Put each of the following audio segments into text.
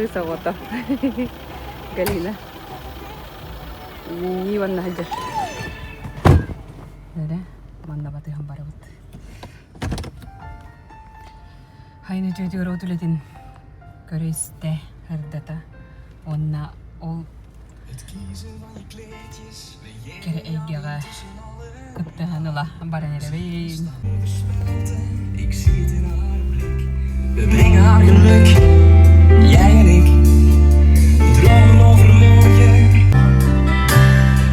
صوته قليلة يوانا حجة هذا وانا بطيهم باربط هاي نجوتي روتولتين كريستة هردتا وانا أول كره ايجا كبتها نلا بارني ربين Ik zie het in haar blik. We brengen haar geluk, jij en ik. Dromen over morgen.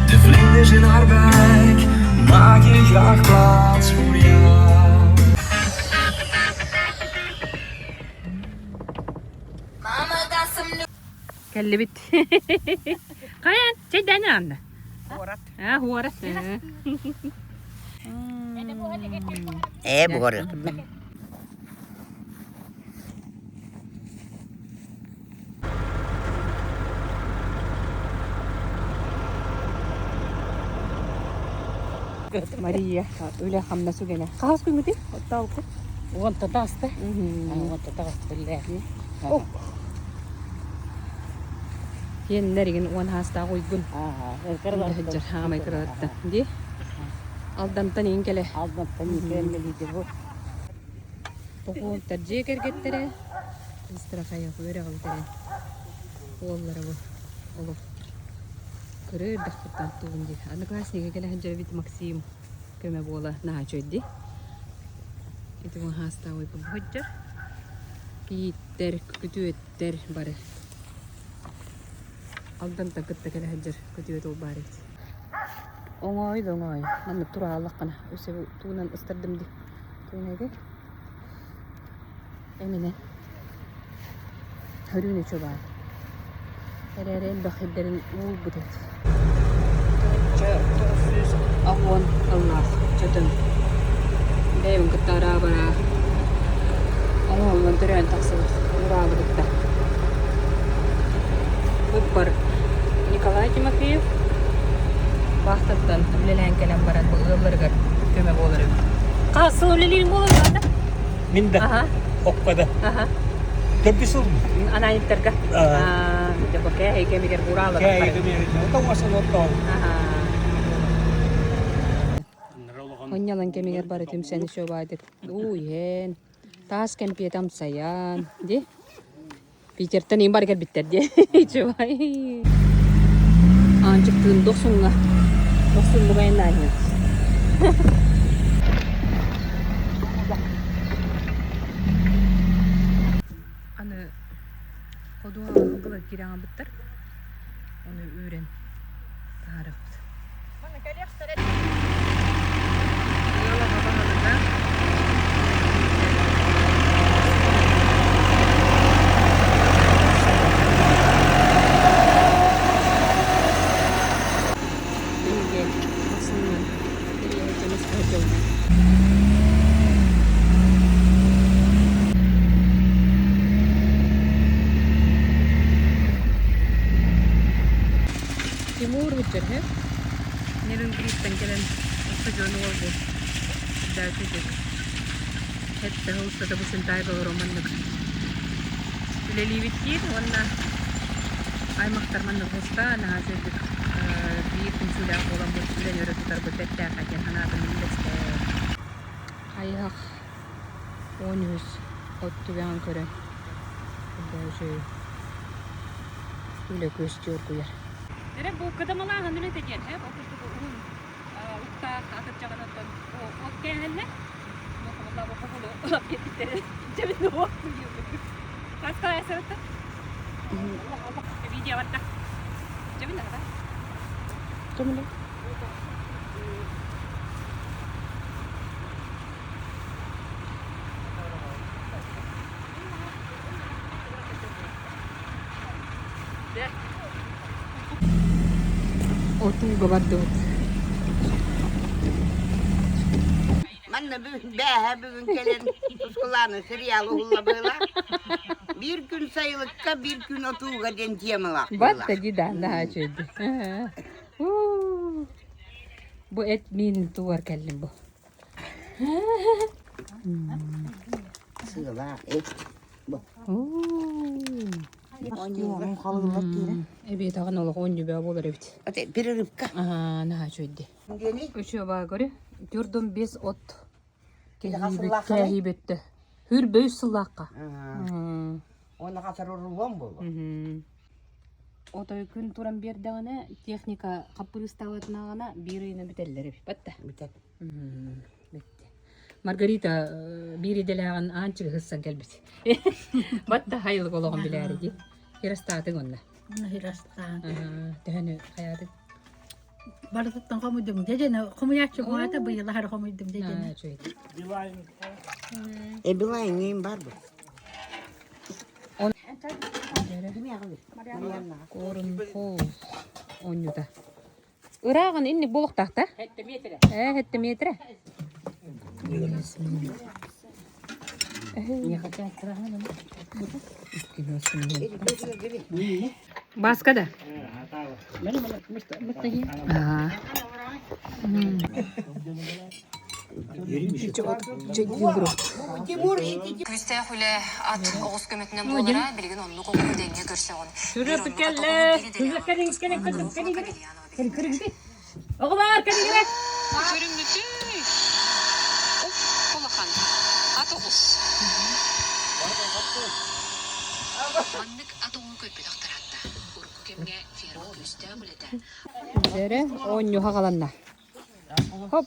De vlinders in haar buik maken graag plaats voor jou. Mama got some new. كلبت قيان جدنا عندنا هو رت بغرق ماريا ولا خمسة سجنة خلاص كل مدة طاوكو وانت ضغطت وانت ضغطت بالله هي النرجن وانا هستعوي يقول هجر ها ما يكرر دي ألدم تاني إنكله عظم تاني كان اللي يجيبوه بقول ترجع كرجت ترى استرخاء يخبر أقول ترى والله ربو الله كرر دخل تانتون دي أنا كلاس نيجي كله هجر بيت مكسيم كم بقوله نهاجو دي itu mahasta woi pemhajar Peter kutuetter bare aldan takat takala hajar kutueto bare ongoy nan tura laqana usibu tunan astardam di tunage emine haruni choba ereren bakhidarin ul butet afwan allah jatan دايما كنت رابرة اللهم من درين تحصل رابرة ده وبر نيكولاي تيموفيف باختتن للهن كلام برد بغلرغر كما بولرغ قاصو للي مول هذا من ده أقدا تبسم أنا يترجع جب كه كمي كربورا لا كه كمي تو وصل وطن Honyalan kami ngerbaret tim seni shobadet. Yen. Tas kan pietam sayan. Je. Pikir tani bar ker bitter je. Cobai. Anjak tunduk sunga. Dosun bukan nanya. Anu kodua gula kirang bitter. Onu öğren. Tarif. Mana kalian stare. Timur bitter है निरंतर तंकलन जो नोर्बो दाती दे هذا هو استدبس انتاي بغرمان نك اللي بتكير وانا اي مختار من الفسطة انا هزيد بيت نسولا قولا مرسولا يرد تربطة تاقا جان هنا بميلس هاي هخ ونهس قدت بيان كره باوشي ولا كوستيور كوير ربو كده ملا هندلة تجين هي بقول تقول وقتا أكتر جانا تون وقتا هلا ما الله بقوله لا بيتر جبنا وقت اليوم بس كلا يسوته فيديو وقتا جبنا هذا جبنا Otu gabadot. Manna bugün gelen uskularını seriyalı hulladılar. Bir gün sayılıkta bir gün otuğga dentiyemela. Batta gidan daha çözdü. Bu et min tuvar kellim bu. Sığla bu. Onun kalınlar kire. Ebi tağın ola 10 jübe olur ebit. Ate bir rıpka. Aha, naha çöydü. Geli. Üçü bağa göre. Gördüm 5 ot. Kili kasıllakka mı? Kehibetti. Hür böğüs sıllakka. Onu kasar urulun bolu. O da gün turan bir dağına teknika kapırıstavatına gana birine bitelleri. Batta. Biter. Bitti. Margarita biri delağın ançı hıssan gelbet. Batta hayırlı olağın bileri di. Hirastatın onunla. Onu hirastan. Dehönü hayatı. Barıtıktan komuydum dedene. Komuyakçı koyata bu yıl har komuydum dedene. Ha, çöydü. Bilayın neyim var bu? Korun kol. Onyu da. Irağın inni boluk tahta. Hette metre. Hette metre. Başka da. Күстә хүле ат оғыз көмөтүнөн болора билген онну кокку деңге көрсө он. Şuraya tükelle. Şuraya kadın Oğlar kadın gerek. Körümdü. Kolakan. At oğuz. Mandık at oğun köpü doktoratta. Urku kemge ferro küstә bilete. Dere onyu hagalanna. Hop.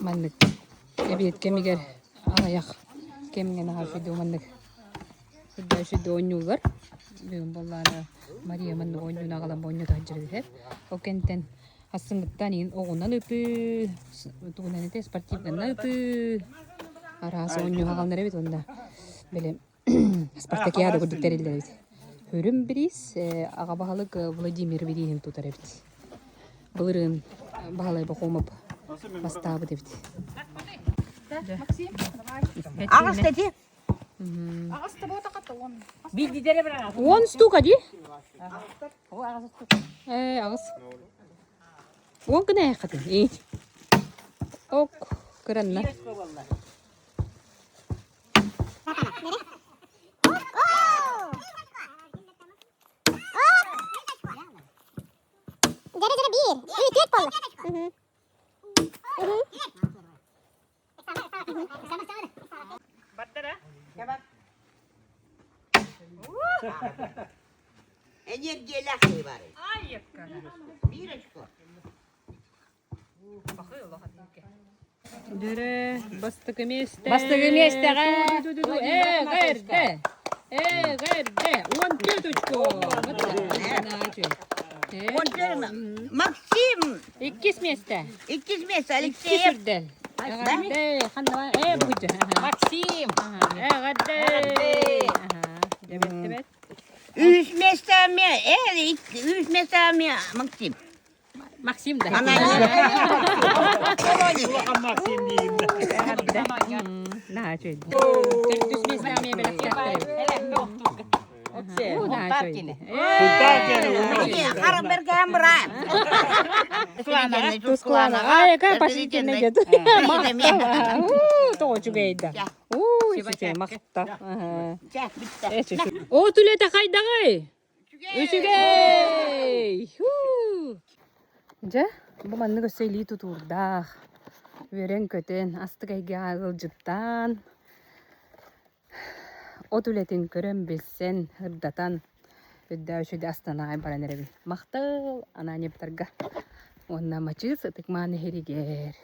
Mandık. Ebiyet kemiger ayak. Kemgen harfidu mandık. Şurada oynuyorlar. Bugün bunlara Maria mandık oynuyorlar kalan oynuyor da hep. O kenten aslında in oğundan öpü. Tuğunan ete sportiften öpü. Arası oynuyor kalanlar evet onda. Böyle Spartakiada gördükleri evet. Hürüm biriz. Ağa bahalık Vladimir Verihin tutar evet. Bılırın bahalay bakımıp bastabı evet. Ağız dedi. On stuk hadi. Ağız. On kena ya kadın. İyi. Ok. Keren lah. Jere bir. Üç dört balı. Enerjiye lakı var. Bir açık. Dere bastık mesте. Bastık mesте, Gerde. Gerde. On tetочку. Максим. İkiz mesте. İkiz mes İkiz Alexey. sürdel. Gerde. Hanım. Buydu. Maksim. Gerde. Evet. Üç mesame. Üç mesame Максим. Maksim da. Ana. Maksim diyeyim de. Nah, cuy. Terus mesте ambil belakang. Sultan gene. Harap bergambar. Tusklana. Ay, kan pasti kena gitu. Tuh juga ida. Işte makta. O tüle takay dagay. Üçügey. Ja, bu manlı göseyli tuturda. Veren köten astıgayga ağılcıttan. O tületin körön bilsen hırdatan. Ödda üçüde astana baran erebi. Maktal ananya bitarga. Onna maçı sıtık mani heriger.